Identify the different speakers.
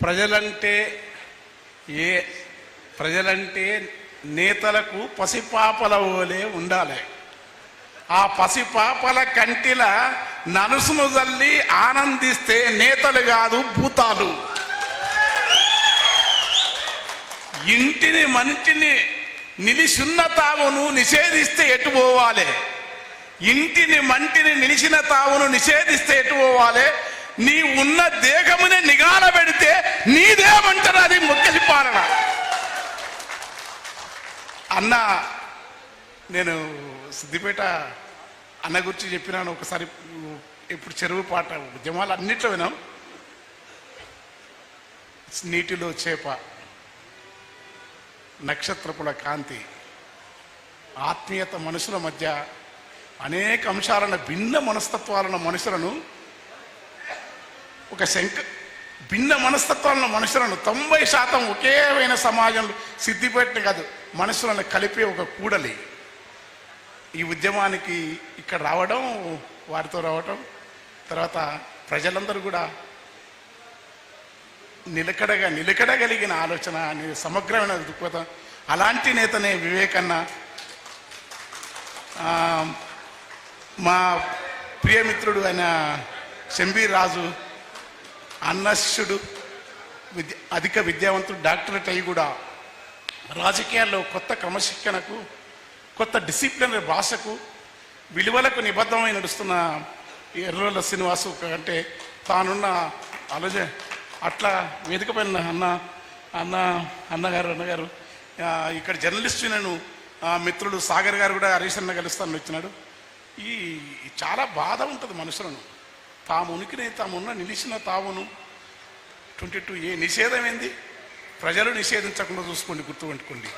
Speaker 1: ప్రజలంటే నేతలకు పసిపాపల ఓలే ఉండాలి. ఆ పసిపాపల కంటిల నలుసును జల్లి ఆనందిస్తే నేతలు కాదు భూతాలు. ఇంటిని మంటిని నిలిచున్న తావును నిషేధిస్తే ఎటు పోవాలి? ఇంటిని మంటిని నిలిచిన తావును నిషేధిస్తే ఎటు పోవాలి? నీ ఉన్న దేహమునే నిగాల పెడితే నీదేమంటారు? అది ముఖ్యసి పాలన. అన్న, నేను సిద్దిపేట అన్న గురించి చెప్పినాను ఒకసారి. ఇప్పుడు చెరువు పాట ఉద్యమాలు అన్నిట్లో వినాం. నీటిలో చేప, నక్షత్రపుల కాంతి, ఆత్మీయత, మనుషుల మధ్య అనేక అంశాలను, భిన్న మనస్తత్వాలను మనుషులను భిన్న మనస్తత్వాలను మనుషులను 90% ఒకేమైన సమాజంలో సిద్ధిపెట్టిన కాదు మనుషులను కలిపే ఒక కూడలి. ఈ ఉద్యమానికి ఇక్కడ రావడం, వారితో రావటం, తర్వాత ప్రజలందరూ కూడా నిలకడగలిగిన ఆలోచన, సమగ్రమైన దృక్పథం. అలాంటి నేతనే వివేకన్న. మా ప్రియమిత్రుడు ఆయన శంబీర్ రాజు, అన్నశిష్యుడు, అధిక విద్యావంతుడు, డాక్టరేట్ అయ్యి కూడా రాజకీయాల్లో కొత్త క్రమశిక్షణకు, కొత్త డిసిప్లినరీ భాషకు, విలువలకు నిబద్ధమై నడుస్తున్న ఎర్రోళ్ళ శ్రీనివాసు అంటే తానున్న ఆలోచన. అట్లా వేదిక పైన అన్నగారు ఇక్కడ జర్నలిస్టు నేను మిత్రుడు సాగర్ గారు కూడా హరీష్ అన్న కలుస్తాను వచ్చినాడు. ఈ చాలా బాధ ఉంటుంది మనుషులను. తాము ఉనికిని తామున్న నిలిచిన తావును 22A నిషేధం ఏంది? ప్రజలు నిషేధించకుండా చూసుకోండి, గుర్తుపెట్టుకోండి.